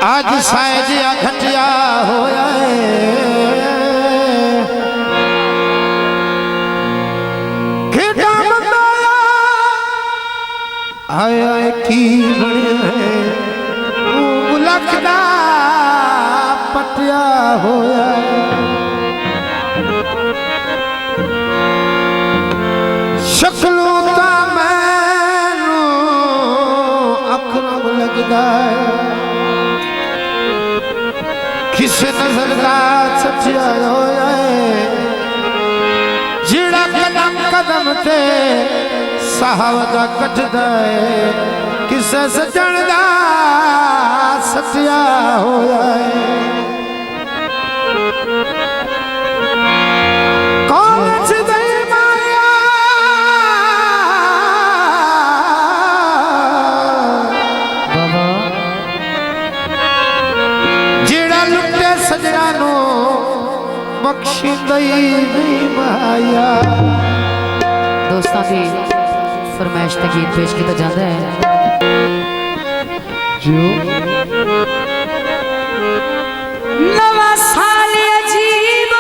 आज साइज या घटिया होया खेड़ा मंदाया आया की बने लखदा पटिया होया शक्लों ता मैनू अकरम लगदा किस नजर का सच्चा होया जिड़ा कदम कदम ते साहवदा कटदा किस सजण दा सच्चा होया दोस्तों की फरमाइश ते गीत पेश किया जाता है जो नवा साल अजीब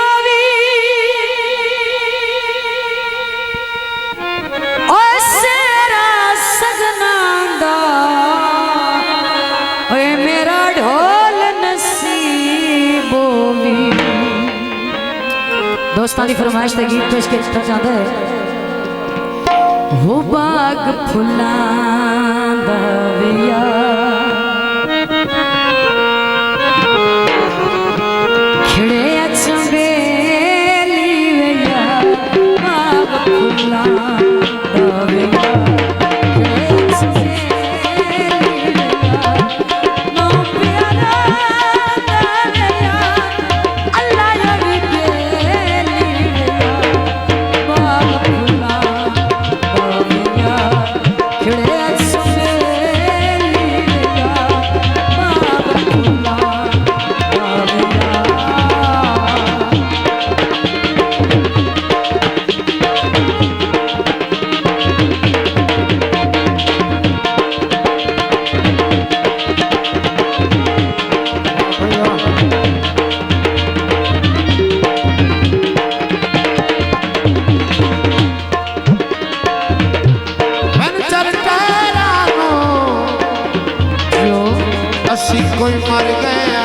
और सेरा सगनांदा ओए मेरा ढोल नसीबोवी। दोस्तां दी फरमाइश ते गीत पेश किया जाता है वो बाग फुलां दा विया खिड़े चंबेली विया बाग फुलां दा विया कोई मर गया